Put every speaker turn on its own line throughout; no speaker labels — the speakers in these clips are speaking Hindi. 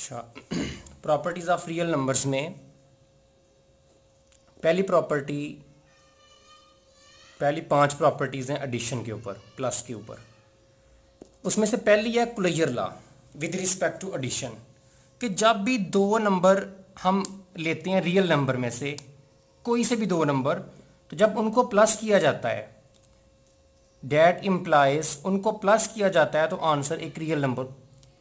अच्छा, प्रॉपर्टीज ऑफ रियल नंबर्स में पहली 5 प्रॉपर्टीज़ हैं एडिशन के ऊपर, प्लस के ऊपर। उसमें से पहली है closure law with respect to addition, कि जब भी दो नंबर हम लेते हैं रियल नंबर में से, कोई से भी दो नंबर, तो जब उनको प्लस किया जाता है, डेट इम्प्लाइज उनको प्लस किया जाता है तो आंसर एक रियल नंबर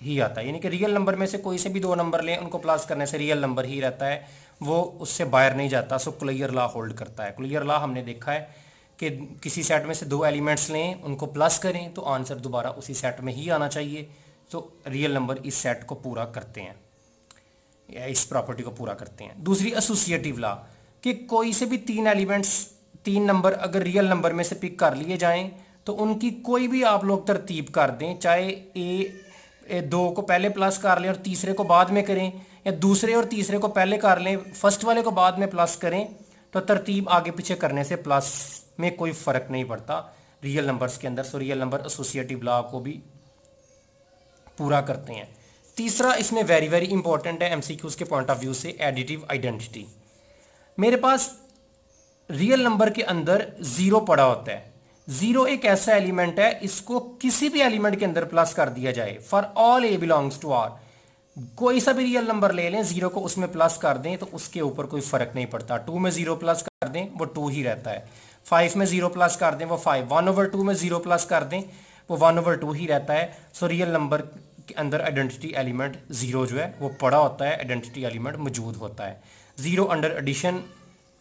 ही आता है। यानी कि रियल नंबर में से कोई से भी दो नंबर लें, उनको प्लस करने से रियल नंबर ही रहता है, वो उससे बाहर नहीं जाता। सो कुलैयर लॉ होल्ड करता है। कुलैयर लॉ हमने देखा है कि किसी सेट में से दो एलिमेंट्स लें, उनको प्लस करें तो आंसर दोबारा उसी सेट में ही आना चाहिए। तो रियल नंबर इस सेट को पूरा करते हैं या इस प्रॉपर्टी को पूरा करते हैं। दूसरी एसोसिएटिव लॉ, कि कोई से भी तीन नंबर अगर रियल नंबर में से पिक कर लिए जाएं तो उनकी कोई भी आप लोग तरतीब कर दें, चाहे दो को पहले प्लस कर लें और तीसरे को बाद में करें, या दूसरे और तीसरे को पहले कर लें, फर्स्ट वाले को बाद में प्लस करें, तो तरतीब आगे पीछे करने से प्लस में कोई फर्क नहीं पड़ता रियल नंबर्स के अंदर। So real number associative law को भी पूरा करते हैं। तीसरा इसमें वेरी वेरी इंपॉर्टेंट है एमसीक्यूज के पॉइंट ऑफ व्यू से, एडिटिव आइडेंटिटी। मेरे पास रियल नंबर के अंदर जीरो पड़ा होता है। जीरो एक ऐसा एलिमेंट है, इसको किसी भी एलिमेंट के अंदर प्लस कर दिया जाए, for all A belongs to R, कोई सा भी रियल नंबर ले लें, जीरो को उसमें प्लस कर दें तो उसके ऊपर कोई फर्क नहीं पड़ता। 2 में जीरो प्लस कर दें वो 2 ही रहता है, 5 में जीरो प्लस कर दें वो 5, 1/2 में जीरो प्लस कर दें वो 1/2 ही रहता है। सो रियल नंबर के अंदर आइडेंटिटी एलिमेंट जीरो जो है वो पड़ा होता है, आइडेंटिटी एलिमेंट मौजूद होता है। Zero under addition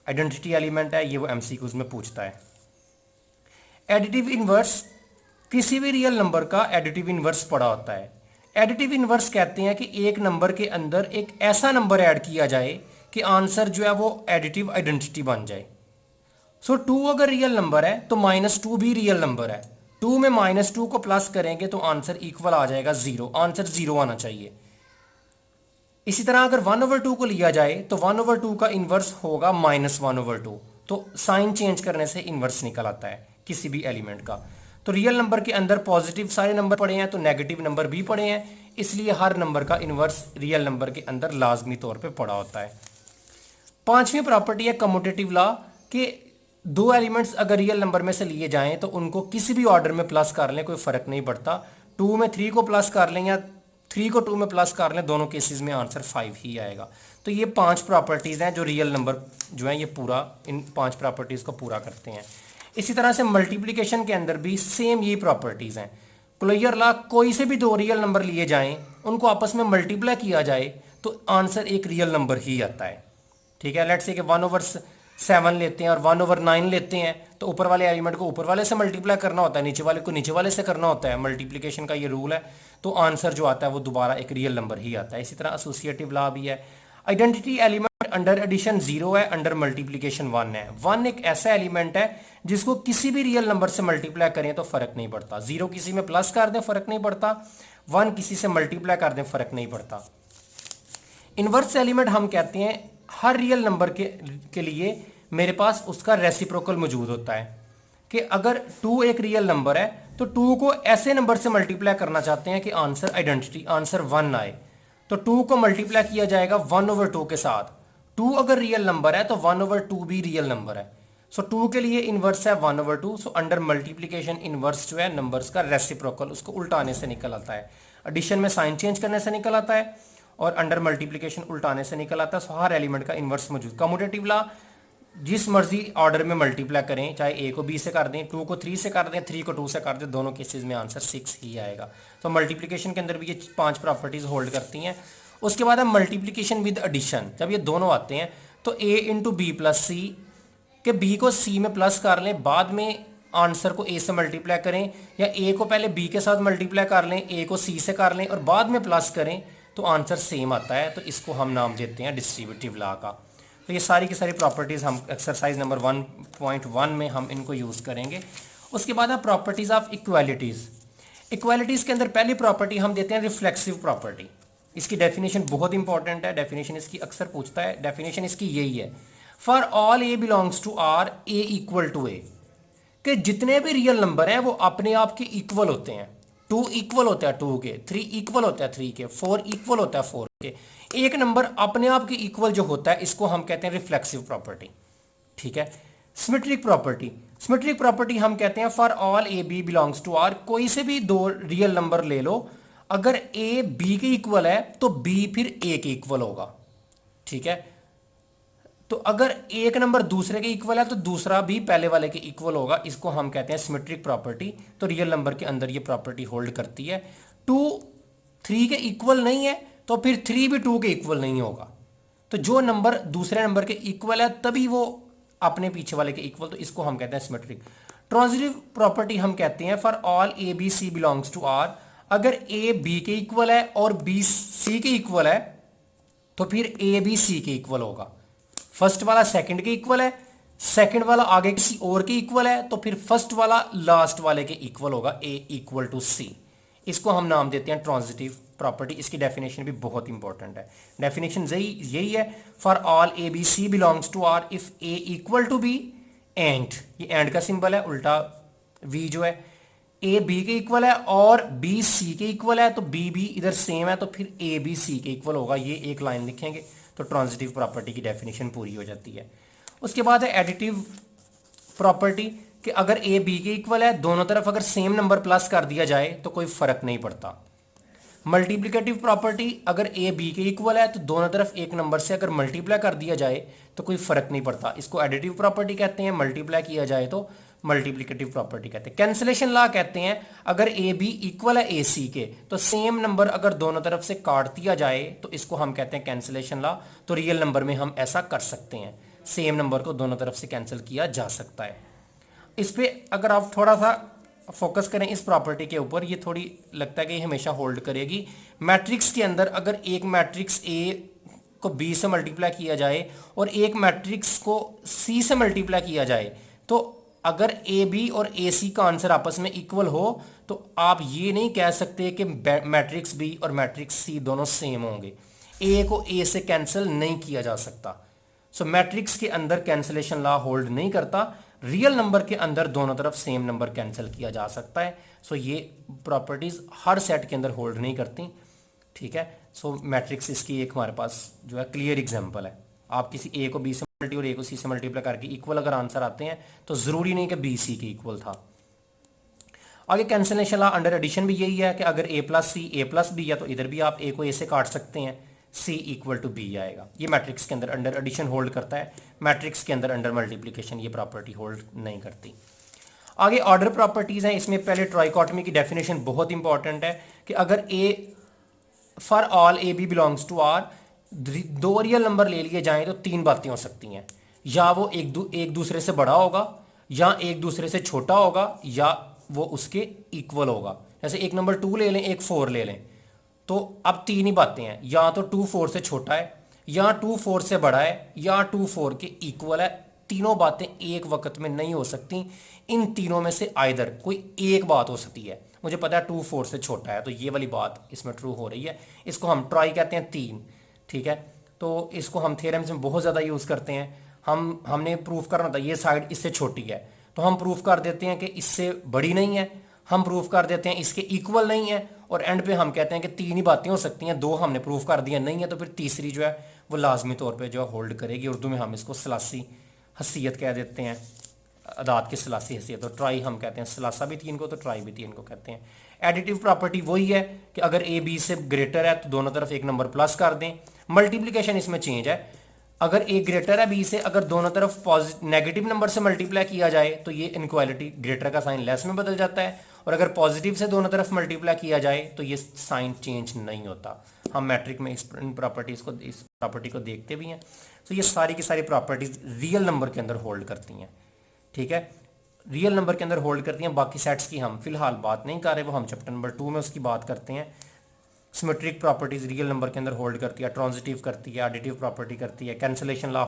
identity element है, ये वो एमसीक्यूज में पूछता है। एडिटिव इनवर्स, किसी भी रियल नंबर का एडिटिव इनवर्स पड़ा होता है। एडिटिव इनवर्स कहते हैं कि एक नंबर के अंदर एक ऐसा नंबर ऐड किया जाए कि आंसर जो है वो एडिटिव आइडेंटिटी बन जाए। सो 2 अगर रियल नंबर है तो -2 भी रियल नंबर है। 2 में -2 को प्लस करेंगे तो आंसर इक्वल आ जाएगा 0, आंसर 0 आना चाहिए। इसी तरह अगर 1/2 को लिया जाए तो 1/2 का इनवर्स होगा -1/2, तो साइन चेंज करने से इनवर्स निकल आता है किसी भी एलिमेंट का। तो रियल नंबर के अंदर पॉजिटिव सारे नंबर पड़े हैं तो नेगेटिव नंबर भी पड़े हैं, इसलिए हर नंबर का इनवर्स रियल नंबर के अंदर लाजमी तौर पे पड़ा होता है। पांचवी प्रॉपर्टी है कम्यूटेटिव लॉ, कि दो एलिमेंट्स अगर रियल नंबर में से लिए जाएं तो उनको किसी भी ऑर्डर में प्लस कर लें, कोई फर्क नहीं पड़ता। 2 में 3 को प्लस कर लें या 3 को 2 में प्लस कर लें, दोनों केसेस में आंसर 5 ही आएगा। तो ये 5 प्रॉपर्टीज हैं जो रियल नंबर जो है ये पूरा इन 5 प्रॉपर्टीज को पूरा करते हैं। इसी तरह से मल्टीप्लिकेशन के अंदर भी सेम ये प्रॉपर्टीज हैं। कुलैयर लॉ, कोई से भी दो रियल नंबर लिए जाएं, उनको आपस में मल्टीप्लाई किया जाए तो आंसर एक रियल नंबर ही आता है। ठीक है, लेट्स से कि 1/7 लेते हैं और 1/9 लेते हैं, तो ऊपर वाले एलिमेंट को ऊपर वाले से मल्टीप्लाई करना होता है, नीचे वाले को नीचे वाले से करना होता है। मल्टीप्लिकेशन का ये रूल है, तो आंसर जो आता है वो दोबारा एक रियल नंबर ही आता है। इसी तरह एसोसिएटिव लॉ भी है। आइडेंटिटी एलिमेंट अंडर एडिशन 0 है, अंडर मल्टीप्लिकेशन 1 है। 1 एक ऐसा एलिमेंट है जिसको किसी भी रियल नंबर से मल्टीप्लाई करें तो फर्क नहीं पड़ता। 0 किसी में प्लस कर दें फर्क नहीं पड़ता, 1 किसी से मल्टीप्लाई कर दें फर्क नहीं पड़ता। इनवर्स एलिमेंट हम कहते हैं हर रियल नंबर के लिए मेरे पास उसका रेसिप्रोकल मौजूद होता है, कि अगर 2 एक रियल नंबर है तो 2 को ऐसे नंबर से मल्टीप्लाई करना चाहते हैं कि आंसर 1 आए, तो 2 को मल्टीप्लाई किया जाएगा 1/2 के साथ। 2 अगर रियल नंबर है तो 1/2 भी रियल नंबर है। सो 2 के लिए इनवर्स है 1/2। सो अंडर मल्टीप्लिकेशन इनवर्स जो है नंबर्स का रेसिप्रोकल, उसको उल्टाने से निकल आता है। एडिशन में साइन चेंज करने से निकल आता है और अंडर मल्टीप्लिकेशन उल्टाने से निकल आता है। सो हर एलिमेंट का इनवर्स मौजूद। कम्यूटेटिव लॉ, जिस मर्जी ऑर्डर में मल्टीप्लाई करें, चाहे ए को बी से कर दें, 2 को 3 से कर दें, 3 को 2 से कर दें, दोनों केसेस में आंसर 6 ही आएगा। तो मल्टीप्लिकेशन के अंदर भी ये 5 प्रॉपर्टीज होल्ड करती हैं। उसके बाद है मल्टीप्लिकेशन विद एडिशन। जब ये दोनों आते हैं तो a इंटू बी प्लस सी, के b को c में प्लस कर लें, बाद में आंसर को a से मल्टीप्लाई करें, या a को पहले b के साथ मल्टीप्लाई कर लें, a को c से कर लें और बाद में प्लस करें तो आंसर सेम आता है। तो इसको हम नाम देते हैं डिस्ट्रीब्यूटिव लॉ का। तो ये सारी की सारी प्रॉपर्टीज़ हम एक्सरसाइज नंबर 1.1 में हम इनको यूज़ करेंगे। उसके बाद है प्रॉपर्टीज़ ऑफ इक्वालिटीज़। इक्वालिटीज़ के अंदर पहली प्रॉपर्टी हम देते हैं रिफ्लेक्सिव प्रॉपर्टी। इसकी डेफिनेशन बहुत इंपॉर्टेंट है, डेफिनेशन इसकी अक्सर पूछता है। डेफिनेशन इसकी यही है, for all A belongs to R A equal to A, कि जितने भी रियल नंबर हैं वो अपने आप के इक्वल होते हैं। 2 इक्वल होता है 2 के, 3 इक्वल होता है 3 के, 4 इक्वल होता है 4 के। एक नंबर अपने आप के इक्वल जो होता है इसको हम कहते हैं रिफ्लेक्सिव प्रॉपर्टी। ठीक है। सिमेट्रिक प्रॉपर्टी, सिमेट्रिक प्रॉपर्टी हम कहते हैं for all a b belongs to R, कोई से भी दो रियल नंबर ले लो, अगर ए बी के इक्वल है तो बी फिर ए के इक्वल होगा। ठीक है। तो अगर एक नंबर दूसरे के इक्वल है तो दूसरा भी पहले वाले के इक्वल होगा, इसको हम कहते हैं सिमेट्रिक प्रॉपर्टी। तो रियल नंबर के अंदर ये प्रॉपर्टी होल्ड करती है। 2 3 के इक्वल नहीं है तो फिर 3 भी 2 के इक्वल नहीं होगा। तो जो नंबर दूसरे नंबर के इक्वल है तभी वो अपने पीछे वाले के इक्वल, तो इसको हम कहते हैं सिमेट्रिक। ट्रांजिटिव प्रॉपर्टी हम कहते हैं for all a b c belongs to R, अगर ए बी के इक्वल है और बी सी के इक्वल है तो फिर ए बी सी के इक्वल होगा। फर्स्ट वाला सेकंड के इक्वल है, सेकंड वाला आगे किसी और के इक्वल है तो फिर फर्स्ट वाला लास्ट वाले के इक्वल होगा, ए इक्वल टू सी। इसको हम नाम देते हैं ट्रांजिटिव प्रॉपर्टी। इसकी डेफिनेशन भी बहुत इंपॉर्टेंट है। डेफिनेशन यही है, for all a b c belongs to R if a equal to b and, ये एंड का सिंबल है, उल्टा वी जो है, ए बी के इक्वल है और बी सी के इक्वल है तो बी भी इधर सेम है तो फिर ए बी सी के इक्वल होगा। ये एक लाइन लिखेंगे तो ट्रांजिटिव प्रॉपर्टी की डेफिनेशन पूरी हो जाती है। उसके बाद है एडिटिव प्रॉपर्टी कि अगर ए बी के इक्वल है, दोनों तरफ अगर सेम नंबर प्लस कर दिया जाए तो कोई फर्क नहीं पड़ता। मल्टीप्लिकेटिव प्रॉपर्टी, अगर ए बी के इक्वल है तो दोनों तरफ एक नंबर से अगर मल्टीप्लाई कर दिया जाए तो कोई फर्क नहीं पड़ता, इसको एडिटिव प्रॉपर्टी कहते हैं। मल्टीप्लाई किया जाए तो मल्टीप्लिकेटिव प्रॉपर्टी कहते हैं। कैंसिलेशन लॉ कहते हैं अगर ए बी इक्वल है ए सी के तो सेम नंबर अगर दोनों तरफ से काट दिया जाए तो इसको हम कहते हैं कैंसिलेशन लॉ। तो रियल नंबर में हम ऐसा कर सकते हैं, सेम नंबर को दोनों तरफ से कैंसिल किया जा सकता है। इस पे अगर आप थोड़ा सा फोकस करें इस प्रॉपर्टी के ऊपर, ये थोड़ी लगता है कि ये हमेशा होल्ड करेगी। मैट्रिक्स के अंदर अगर एक मैट्रिक्स ए को बी से मल्टीप्लाई किया जाए और एक मैट्रिक्स को सी से मल्टीप्लाई किया जाए तो अगर ए बी और ए सी का आंसर आपस में इक्वल हो तो आप ये नहीं कह सकते कि मैट्रिक्स बी और मैट्रिक्स सी दोनों सेम होंगे। ए को ए से कैंसिल नहीं किया जा सकता। सो मैट्रिक्स के अंदर कैंसिलेशन लॉ होल्ड नहीं करता। रियल नंबर के अंदर दोनों तरफ सेम नंबर कैंसिल किया जा सकता है। सो ये प्रॉपर्टीज हर सेट के अंदर होल्ड नहीं करती। ठीक है। सो मैट्रिक्स इसकी एक हमारे पास जो है क्लियर एग्जांपल है। आप किसी ए को बी से और ए को सी से मल्टीप्लाई करके इक्वल अगर आंसर आते हैं तो जरूरी नहीं कि बी सी के इक्वल था। आगे कैंसिलेशन लॉ अंडर एडिशन भी यही है कि अगर ए प्लस सी ए प्लस बी है तो इधर भी आप ए को ए से काट सकते हैं, सी इक्वल टू बी आएगा। ये मैट्रिक्स के अंदर अंडर एडिशन होल्ड करता है, मैट्रिक्स के अंदर अंडर मल्टीप्लिकेशन ये प्रॉपर्टी होल्ड नहीं करती। आगे ऑर्डर प्रॉपर्टीज हैं। इसमें पहले ट्राइकोटमी की डेफिनेशन बहुत इंपॉर्टेंट है कि अगर a for all a b belongs to R, दो रियल नंबर ले लिए जाएं तो तीन बातें हो सकती हैं, या वो एक दूसरे से बड़ा होगा, या एक दूसरे से छोटा होगा, या वो उसके इक्वल होगा। जैसे एक नंबर 2 ले लें, एक 4 ले लें, तो अब तीन ही बातें हैं, या तो 2 4 से छोटा है, या 2 4 से बड़ा है, या 2 4 के इक्वल है। तीनों बातें एक वक्त में नहीं हो सकती। इन तीनों में से आइदर कोई एक बात हो सकती है। मुझे पता है 2 4 से छोटा है तो ये वाली बात इसमें ट्रू हो रही है। इसको हम ट्राई कहते हैं 3। ठीक है। तो इसको हम थ्योरम्स में बहुत ज़्यादा यूज़ करते हैं। हमने प्रूफ करना था ये साइड इससे छोटी है तो हम प्रूफ कर देते हैं कि इससे बड़ी नहीं है, हम प्रूफ कर देते हैं इसके इक्वल नहीं है, और एंड पे हम कहते हैं कि तीन ही बातें हो सकती हैं, दो हमने प्रूफ कर दिया नहीं है तो फिर तीसरी जो है वो लाजमी तौर पे जो है होल्ड करेगी। उर्दू में हम इसको सलासी हसीयत कह देते हैं, अदात की सलासी हैसियत। तो ट्राई हम कहते हैं, सलासा भी 3 को तो ट्राई भी 3 को कहते हैं। एडिटिव प्रॉपर्टी वही है कि अगर ए बी से ग्रेटर है तो दोनों तरफ एक नंबर प्लस कर दें। मल्टीप्लिकेशन इसमें चेंज है, अगर ए ग्रेटर है बी से, अगर दोनों तरफ नेगेटिव नंबर से मल्टीप्लाई किया जाए तो ये इनक्वालिटी ग्रेटर का साइन लेस में बदल जाता है, और अगर पॉजिटिव से दोनों तरफ मल्टीप्लाई किया जाए तो ये साइन चेंज नहीं होता। हम मैट्रिक में इस प्रॉपर्टी को देखते भी हैं। तो ये सारी की सारी प्रॉपर्टीज रियल नंबर के अंदर होल्ड करती हैं। ठीक है, रियल नंबर के अंदर होल्ड करती हैं। बाकी सेट्स की हम फिलहाल बात नहीं कर रहे, वो हम चैप्टर नंबर 2 में उसकी बात करते हैं। सिमेट्रिक प्रॉपर्टीज रियल नंबर के अंदर होल्ड करती है, ट्रांजिटिव करती है, एडिटिव प्रॉपर्टी करती है, कैंसिलेशन लॉ